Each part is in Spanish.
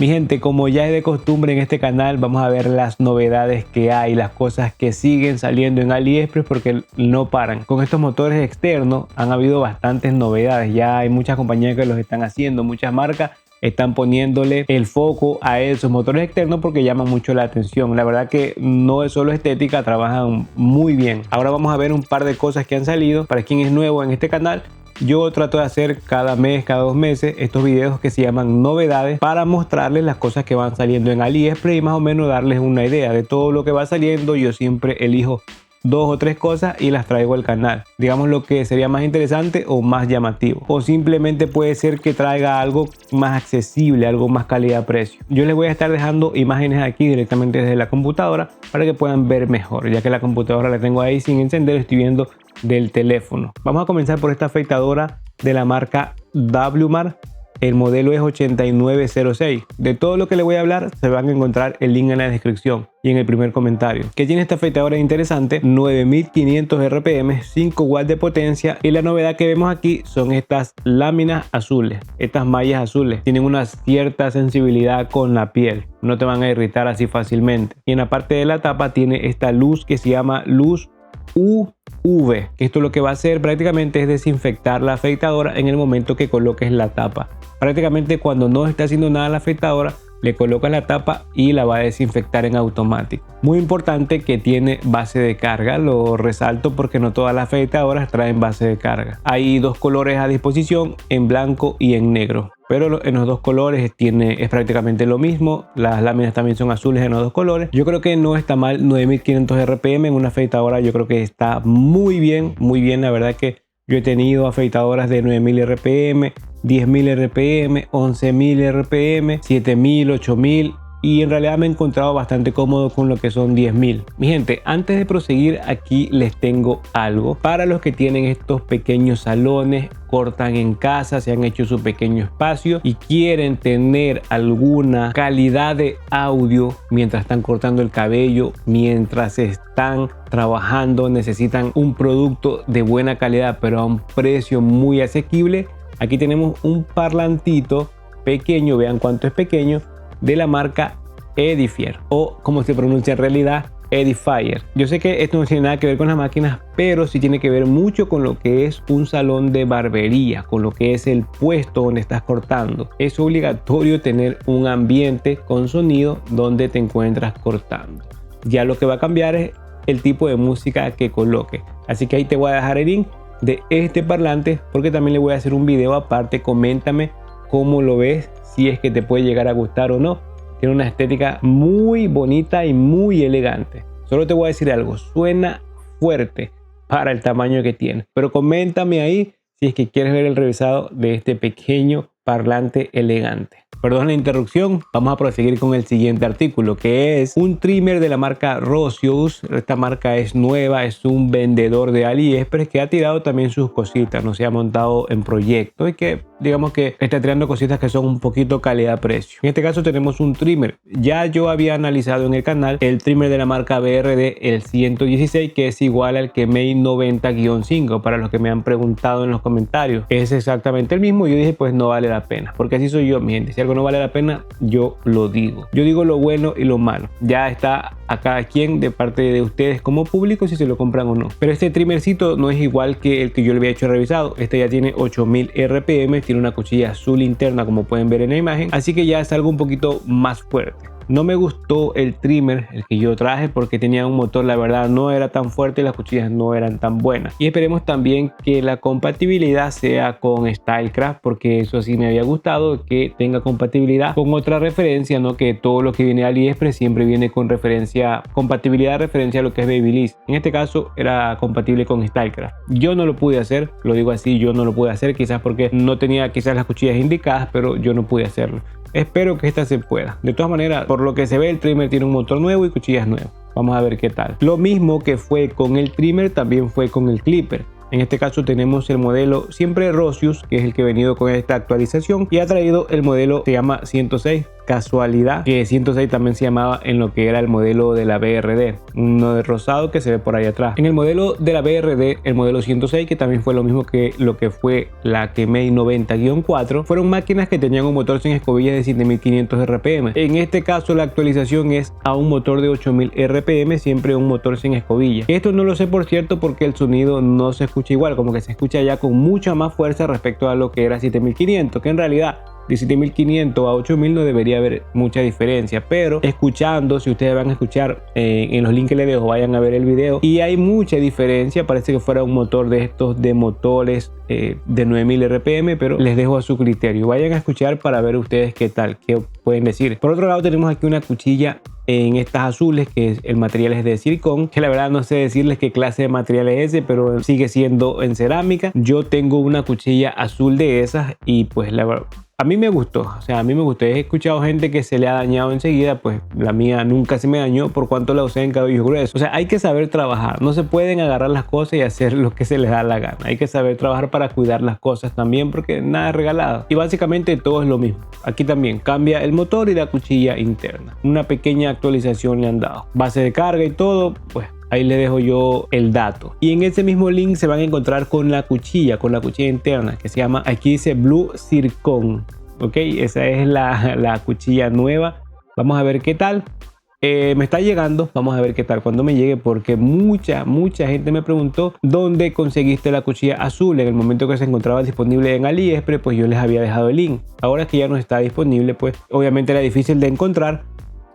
Mi gente, como ya es de costumbre en este canal, vamos a ver las novedades que hay, las cosas que siguen saliendo en AliExpress porque no paran. Con estos motores externos han habido bastantes novedades, ya hay muchas compañías que los están haciendo, muchas marcas están poniéndole el foco a esos motores externos porque llaman mucho la atención. La verdad que no es solo estética, trabajan muy bien. Ahora vamos a ver un par de cosas que han salido. Para quien es nuevo en este canal, yo trato de hacer cada mes, cada 2 meses estos videos que se llaman novedades para mostrarles las cosas que van saliendo en AliExpress y más o menos darles una idea de todo lo que va saliendo. Yo siempre elijo 2 o 3 cosas y las traigo al canal, digamos lo que sería más interesante o más llamativo, o simplemente puede ser que traiga algo más accesible, algo más calidad-precio. Yo les voy a estar dejando imágenes aquí directamente desde la computadora para que puedan ver mejor, ya que la computadora la tengo ahí sin encender, estoy viendo del teléfono. Vamos a comenzar por esta afeitadora de la marca WMAR. El modelo es 8906. De todo lo que les voy a hablar se van a encontrar el link en la descripción y en el primer comentario. ¿Qué tiene esta afeitadora interesante? 9500 RPM, 5 watts de potencia, y la novedad que vemos aquí son estas láminas azules, estas mallas azules. Tienen una cierta sensibilidad con la piel, no te van a irritar así fácilmente. Y en la parte de la tapa tiene esta luz que se llama luz UV, que esto lo que va a hacer prácticamente es desinfectar la afeitadora en el momento que coloques la tapa. Prácticamente cuando no está haciendo nada la afeitadora, le colocas la tapa y la va a desinfectar en automático. Muy importante que tiene base de carga, lo resalto porque no todas las afeitadoras traen base de carga. Hay 2 colores a disposición, en blanco y en negro, pero en los 2 colores es prácticamente lo mismo. Las láminas también son azules en los 2 colores. Yo creo que no está mal 9500 RPM en una afeitadora, yo creo que está muy bien, la verdad que yo he tenido afeitadoras de 9000 RPM, 10.000 RPM, 11.000 RPM, 7.000, 8.000 y en realidad me he encontrado bastante cómodo con lo que son 10.000. Mi gente, antes de proseguir aquí les tengo algo para los que tienen estos pequeños salones, cortan en casa, se han hecho su pequeño espacio y quieren tener alguna calidad de audio mientras están cortando el cabello, mientras están trabajando, necesitan un producto de buena calidad pero a un precio muy asequible. Aquí tenemos un parlantito pequeño, vean cuánto es pequeño, de la marca Edifier, o como se pronuncia en realidad, Edifier. Yo sé que esto no tiene nada que ver con las máquinas, pero sí tiene que ver mucho con lo que es un salón de barbería, con lo que es el puesto donde estás cortando. Es obligatorio tener un ambiente con sonido donde te encuentras cortando. Ya lo que va a cambiar es el tipo de música que coloque. Así que ahí te voy a dejar el link de este parlante porque también le voy a hacer un video aparte. Coméntame cómo lo ves, si es que te puede llegar a gustar o no. Tiene una estética muy bonita y muy elegante. Solo te voy a decir algo, suena fuerte para el tamaño que tiene, pero coméntame ahí si es que quieres ver el revisado de este pequeño parlante elegante. Perdón la interrupción, vamos a proseguir con el siguiente artículo, que es un trimmer de la marca Rosius. Esta marca es nueva, es un vendedor de AliExpress que ha tirado también sus cositas, no se ha montado en proyectos y que digamos que está tirando cositas que son un poquito calidad-precio. En este caso tenemos un trimmer. Ya yo había analizado en el canal el trimmer de la marca BRD, el 116, que es igual al Kemei 90-5, para los que me han preguntado en los comentarios. Es exactamente el mismo. Yo dije pues no vale la pena, porque así soy yo, mi gente. Si algo no vale la pena, yo lo digo. Yo digo lo bueno y lo malo. Ya está a cada quien de parte de ustedes como público si se lo compran o no. Pero este trimmercito no es igual que el que yo le había hecho revisado. Este ya tiene 8000 RPM, tiene una cuchilla azul interna como pueden ver en la imagen, así que ya es algo un poquito más fuerte. No me gustó el trimmer, el que yo traje, porque tenía un motor, la verdad, no era tan fuerte y las cuchillas no eran tan buenas. Y esperemos también que la compatibilidad sea con Stylecraft, porque eso sí me había gustado, que tenga compatibilidad con otra referencia, no que todo lo que viene de AliExpress siempre viene con compatibilidad de referencia a lo que es Babyliss. En este caso era compatible con Stylecraft. Yo no lo pude hacer, lo digo así, yo no lo pude hacer, quizás porque no tenía quizás las cuchillas indicadas, pero yo no pude hacerlo. Espero que esta se pueda. De todas maneras, por lo que se ve, el trimmer tiene un motor nuevo y cuchillas nuevas. Vamos a ver qué tal. Lo mismo que fue con el trimmer, también fue con el clipper. En este caso tenemos el modelo siempre Rosius, que es el que ha venido con esta actualización, y ha traído el modelo, se llama 106 casualidad que 106 también se llamaba en lo que era el modelo de la BRD, uno de rosado que se ve por ahí atrás. En el modelo de la BRD, el modelo 106, que también fue lo mismo que lo que fue la Kemei 90-4, fueron máquinas que tenían un motor sin escobillas de 7500 RPM. En este caso la actualización es a un motor de 8000 RPM, siempre un motor sin escobillas. Esto no lo sé por cierto porque el sonido no se escucha igual, como que se escucha ya con mucha más fuerza respecto a lo que era 7500, que en realidad de 7500 a 8000 no debería haber mucha diferencia, pero escuchando, si ustedes van a escuchar en los links que les dejo, vayan a ver el video y hay mucha diferencia. Parece que fuera un motor de estos de motores de 9000 RPM, pero les dejo a su criterio. Vayan a escuchar para ver ustedes qué tal, qué pueden decir. Por otro lado tenemos aquí una cuchilla en estas azules, que el material es de silicón, que la verdad no sé decirles qué clase de material es ese, pero sigue siendo en cerámica. Yo tengo una cuchilla azul de esas y pues la verdad a mí me gustó, o sea, a mí me gustó. He escuchado gente que se le ha dañado enseguida, pues la mía nunca se me dañó por cuanto la usé en cabello grueso. O sea, hay que saber trabajar, no se pueden agarrar las cosas y hacer lo que se les da la gana. Hay que saber trabajar para cuidar las cosas también, porque nada es regalado. Y básicamente todo es lo mismo. Aquí también cambia el motor y la cuchilla interna. Una pequeña actualización le han dado. Base de carga y todo, pues ahí les dejo yo el dato. Y en ese mismo link se van a encontrar con la cuchilla interna, que se llama, aquí dice Blue Zircon. Ok, esa es la cuchilla nueva. Vamos a ver qué tal. Me está llegando, vamos a ver qué tal cuando me llegue, porque mucha gente me preguntó dónde conseguiste la cuchilla azul. En el momento que se encontraba disponible en AliExpress, pues yo les había dejado el link. Ahora que ya no está disponible, pues obviamente era difícil de encontrar.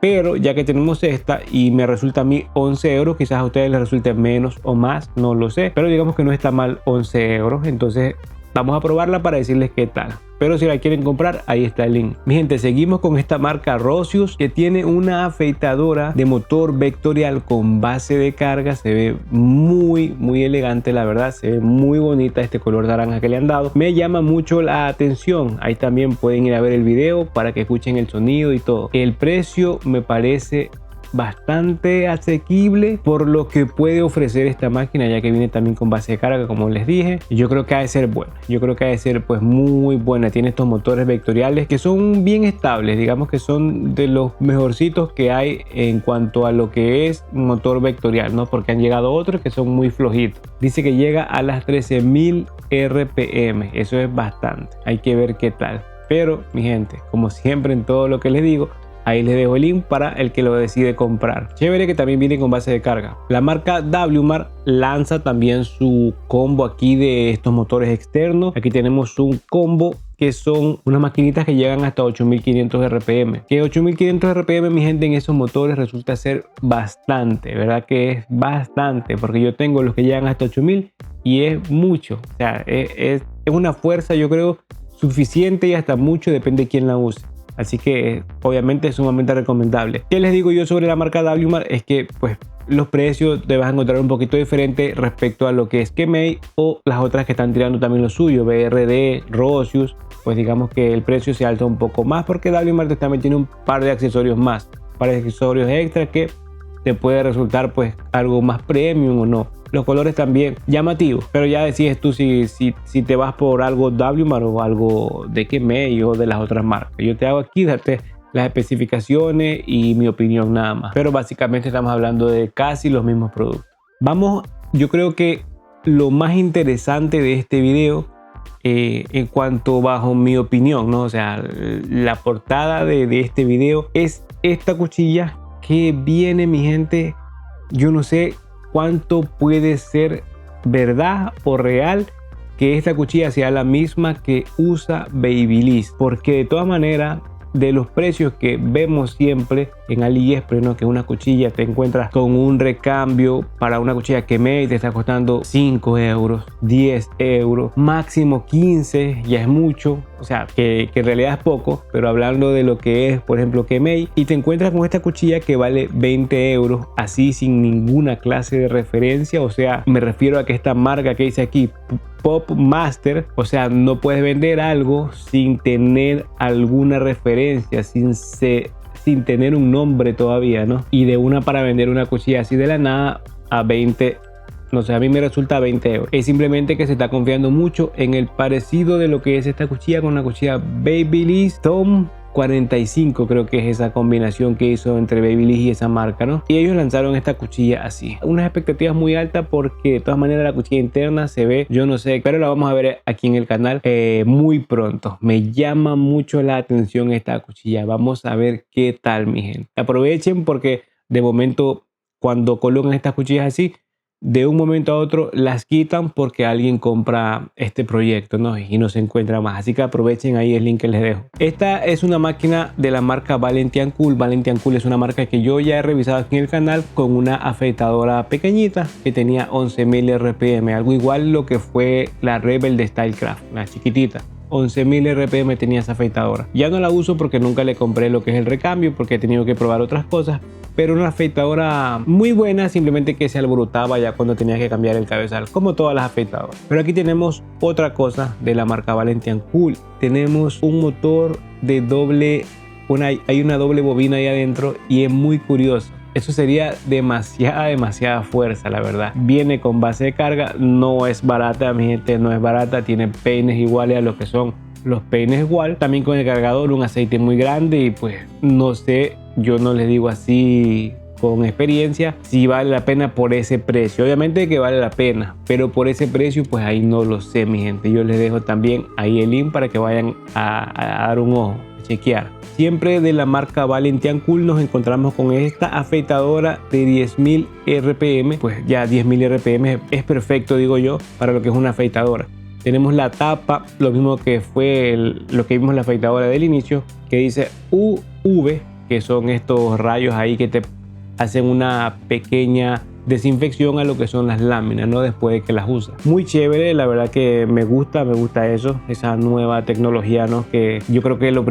Pero ya que tenemos esta y me resulta a mí 11 euros, quizás a ustedes les resulte menos o más, no lo sé. Pero digamos que no está mal 11 euros. Entonces vamos a probarla para decirles qué tal. Pero si la quieren comprar, ahí está el link. Mi gente, seguimos con esta marca Rosius, que tiene una afeitadora de motor vectorial con base de carga. Se ve muy elegante, la verdad. Se ve muy bonita este color naranja que le han dado. Me llama mucho la atención. Ahí también pueden ir a ver el video para que escuchen el sonido y todo. El precio me parece bastante asequible por lo que puede ofrecer esta máquina, ya que viene también con base de carga, como les dije. Yo creo que ha de ser buena, yo creo que ha de ser pues muy buena. Tiene estos motores vectoriales que son bien estables, digamos que son de los mejorcitos que hay en cuanto a lo que es motor vectorial, ¿no? Porque han llegado otros que son muy flojitos. Dice que llega a las 13.000 RPM, eso es bastante, hay que ver qué tal. Pero mi gente, como siempre en todo lo que les digo, ahí les dejo el link para el que lo decide comprar. Chévere que también viene con base de carga. La marca WMAR lanza también su combo aquí de estos motores externos. Aquí tenemos un combo que son unas maquinitas que llegan hasta 8500 RPM. Que 8500 RPM, mi gente, en esos motores resulta ser bastante, ¿verdad? Que es bastante, porque yo tengo los que llegan hasta 8000 y es mucho. O sea, es una fuerza, yo creo, suficiente y hasta mucho, depende de quién la use. Así que obviamente es sumamente recomendable. ¿Qué les digo yo sobre la marca WMAR? Es que pues los precios te vas a encontrar un poquito diferente respecto a lo que es Kemei o las otras que están tirando también lo suyo, BRD, Rosius. Pues digamos que el precio se alza un poco más porque WMAR también tiene un par de accesorios más, un par de accesorios extra que te puede resultar pues algo más premium o no. Los colores también llamativos, pero ya decides tú si te vas por algo WMAR o algo de Kemei o de las otras marcas. Yo te hago aquí darte las especificaciones y mi opinión nada más, pero básicamente estamos hablando de casi los mismos productos. Vamos, yo creo que lo más interesante de este video en cuanto bajo mi opinión, ¿no? O sea, la portada de este video es esta cuchilla que viene, mi gente, yo no sé cuánto puede ser verdad o real que esta cuchilla sea la misma que usa Babyliss, porque de todas maneras de los precios que vemos siempre en AliExpress, ¿no? Que una cuchilla te encuentras con un recambio para una cuchilla Kemei te está costando 5 euros, 10 euros, máximo 15, ya es mucho. O sea, que en realidad es poco, pero hablando de lo que es, por ejemplo, Kemei, y te encuentras con esta cuchilla que vale 20 euros, así sin ninguna clase de referencia. O sea, me refiero a que esta marca que dice aquí, Pop Master, o sea, no puedes vender algo sin tener alguna referencia, sin tener un nombre todavía, ¿no? Y de una para vender una cuchilla así de la nada a 20, no sé, a mí me resulta 20 euros. Es simplemente que se está confiando mucho en el parecido de lo que es esta cuchilla con una cuchilla Babyliss Tom 45 creo que es esa combinación que hizo entre Babyliss y esa marca, ¿no? Y ellos lanzaron esta cuchilla así. Unas expectativas muy altas porque de todas maneras la cuchilla interna se ve, yo no sé, pero la vamos a ver aquí en el canal muy pronto. Me llama mucho la atención esta cuchilla. Vamos a ver qué tal, mi gente. Aprovechen porque de momento cuando colocan estas cuchillas así, de un momento a otro las quitan porque alguien compra este proyecto, ¿no? Y no se encuentra más. Así que aprovechen ahí el link que les dejo. Esta es una máquina de la marca Valent & Cool. Valent & Cool es una marca que yo ya he revisado aquí en el canal con una afeitadora pequeñita que tenía 11.000 RPM. Algo igual lo que fue la Rebel de Stylecraft, la chiquitita. 11.000 RPM tenía esa afeitadora. Ya no la uso porque nunca le compré lo que es el recambio porque he tenido que probar otras cosas. Pero una afeitadora muy buena, simplemente que se alborotaba ya cuando tenía que cambiar el cabezal, como todas las afeitadoras. Pero aquí tenemos otra cosa de la marca Valent & Cool. Tenemos un motor de hay una doble bobina ahí adentro y es muy curioso. Eso sería demasiada fuerza, la verdad. Viene con base de carga, no es barata, mi gente, no es barata. Tiene peines iguales a lo que son los peines igual. También con el cargador, un aceite muy grande y pues no sé, yo no les digo así con experiencia si vale la pena por ese precio. Obviamente que vale la pena, pero por ese precio pues ahí no lo sé, mi gente. Yo les dejo también ahí el link para que vayan a dar un ojo, a chequear. Siempre de la marca Valent & Cool nos encontramos con esta afeitadora de 10.000 RPM. Pues ya 10.000 RPM es perfecto, digo yo, para lo que es una afeitadora. Tenemos la tapa, lo mismo que fue lo que vimos en la afeitadora del inicio, que dice UV, que son estos rayos ahí que te hacen una pequeña desinfección a lo que son las láminas, ¿no? Después de que las usas. Muy chévere, la verdad que me gusta eso, esa nueva tecnología, ¿no? Que yo creo que la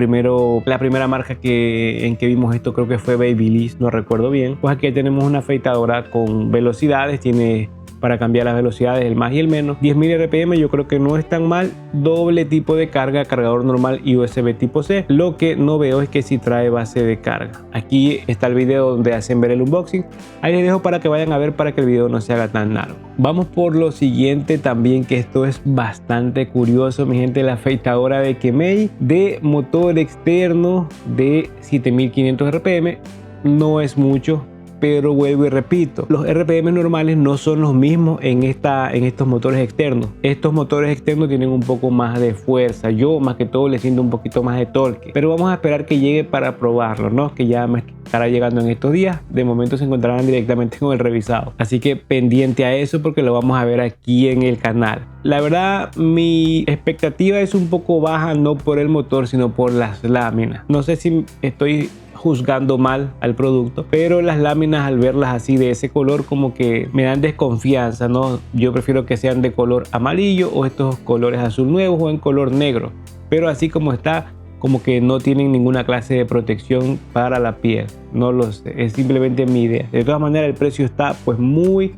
primera marca en que vimos esto creo que fue Babyliss, no recuerdo bien. Pues aquí tenemos una afeitadora con velocidades, tiene para cambiar las velocidades, el más y el menos. 10.000 RPM yo creo que no es tan mal. Doble tipo de carga, cargador normal y USB tipo C. Lo que no veo es que si trae base de carga. Aquí está el video donde hacen ver el unboxing. Ahí les dejo para que vayan a ver para que el video no se haga tan largo. Vamos por lo siguiente también, que esto es bastante curioso, mi gente. La afeitadora de Kemei de motor externo de 7.500 RPM. No es mucho, pero vuelvo y repito, los RPM normales no son los mismos en estos motores externos. Estos motores externos tienen un poco más de fuerza. Yo más que todo le siento un poquito más de torque. Pero vamos a esperar que llegue para probarlo, ¿no? Que ya me estará llegando en estos días. De momento se encontrarán directamente con el revisado. Así que pendiente a eso porque lo vamos a ver aquí en el canal. La verdad, mi expectativa es un poco baja, no por el motor, sino por las láminas. No sé si estoy juzgando mal al producto, pero las láminas al verlas así de ese color como que me dan desconfianza, ¿no? Yo prefiero que sean de color amarillo o estos colores azul nuevos o en color negro, pero así como está, como que no tienen ninguna clase de protección para la piel. No lo sé, es simplemente mi idea. De todas maneras el precio está pues muy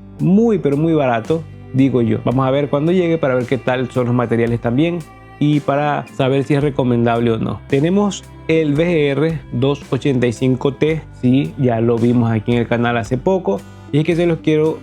pero muy barato, digo yo. Vamos a ver cuando llegue para ver qué tal son los materiales también y para saber si es recomendable o no. Tenemos el BGR 285T, sí, ya lo vimos aquí en el canal hace poco, y es que se los quiero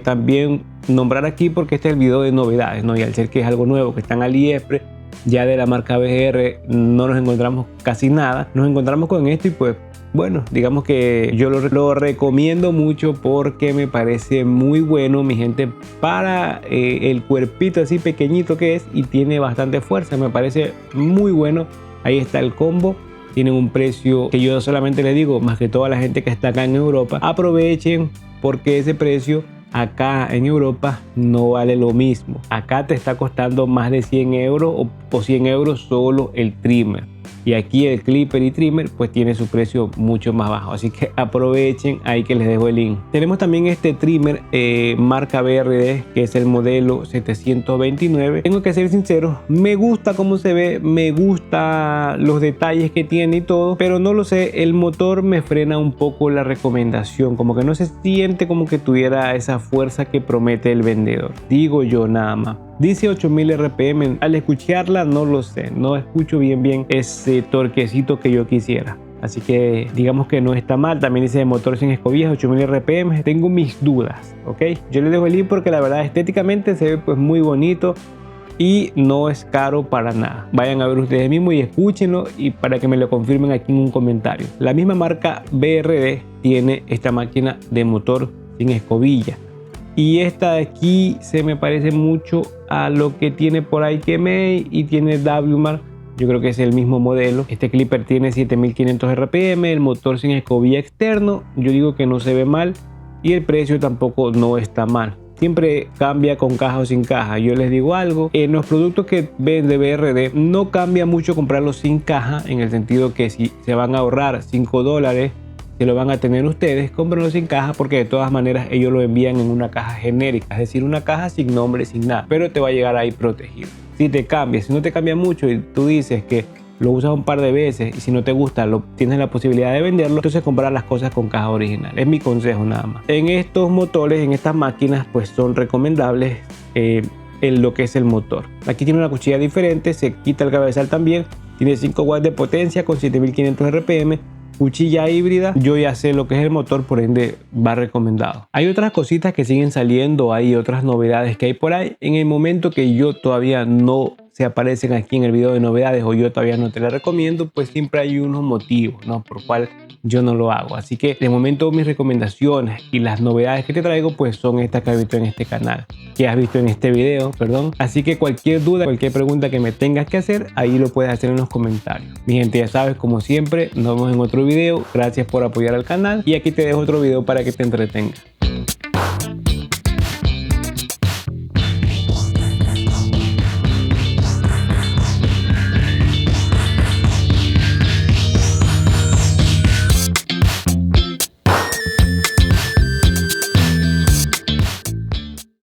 también nombrar aquí porque este es el video de novedades, ¿no? Y al ser que es algo nuevo que está en AliExpress, ya de la marca BGR no nos encontramos casi nada, nos encontramos con esto y pues bueno, digamos que yo lo recomiendo mucho porque me parece muy bueno, mi gente, para el cuerpito así pequeñito que es y tiene bastante fuerza, me parece muy bueno. Ahí está el combo, tienen un precio que yo solamente les digo, más que toda la gente que está acá en Europa, aprovechen porque ese precio acá en Europa no vale lo mismo. Acá te está costando más de 100 euros o 100 euros solo el trimmer. Y aquí el clipper y trimmer pues tiene su precio mucho más bajo, así que aprovechen, ahí que les dejo el link. Tenemos también este trimmer marca BRD, que es el modelo 729. Tengo que ser sincero, me gusta cómo se ve, me gusta los detalles que tiene y todo, pero no lo sé, el motor me frena un poco la recomendación, como que no se siente como que tuviera esa fuerza que promete el vendedor, digo yo nada más. Dice 8000 RPM, al escucharla no lo sé, no escucho bien ese torquecito que yo quisiera. Así que digamos que no está mal. También dice motor sin escobillas, 8000 RPM. Tengo mis dudas, ¿ok? Yo le dejo el link porque la verdad estéticamente se ve pues muy bonito. y no es caro para nada. Vayan a ver ustedes mismos y escúchenlo y para que me lo confirmen aquí en un comentario. La misma marca BRD tiene esta máquina de motor sin escobilla y esta de aquí se me parece mucho a lo que tiene por ahí Kemei y tiene WMAR. Yo creo que es el mismo modelo. Este clipper tiene 7500 RPM, el motor sin escobilla externo. Yo digo que no se ve mal y el precio tampoco no está mal. Siempre cambia con caja o sin caja. Yo les digo algo, en los productos que vende BRD no cambia mucho comprarlos sin caja, en el sentido que si se van a ahorrar $5 que lo van a tener ustedes, cómprenlo sin caja, porque de todas maneras ellos lo envían en una caja genérica, es decir, una caja sin nombre, sin nada, pero te va a llegar ahí protegido. Si te cambia, si no te cambia mucho y tú dices que lo usas un par de veces y si no te gusta tienes la posibilidad de venderlo, entonces comprar las cosas con caja original. Es mi consejo nada más. En estos motores, en estas máquinas, pues son recomendables en lo que es el motor. Aquí tiene una cuchilla diferente, se quita el cabezal también, tiene 5 watts de potencia con 7500 RPM, cuchilla híbrida. Yo ya sé lo que es el motor, por ende va recomendado. Hay otras cositas que siguen saliendo, hay otras novedades que hay por ahí. En el momento que yo todavía no se aparecen aquí en el video de novedades o yo todavía no te las recomiendo, pues siempre hay unos motivos, ¿no?, por cual yo no lo hago. Así que de momento mis recomendaciones y las novedades que te traigo pues son estas que has visto en este canal, que has visto en este video, perdón. Así que cualquier duda, cualquier pregunta que me tengas que hacer, ahí lo puedes hacer en los comentarios. Mi gente, ya sabes, como siempre, nos vemos en otro video. Gracias por apoyar al canal y aquí te dejo otro video para que te entretengas.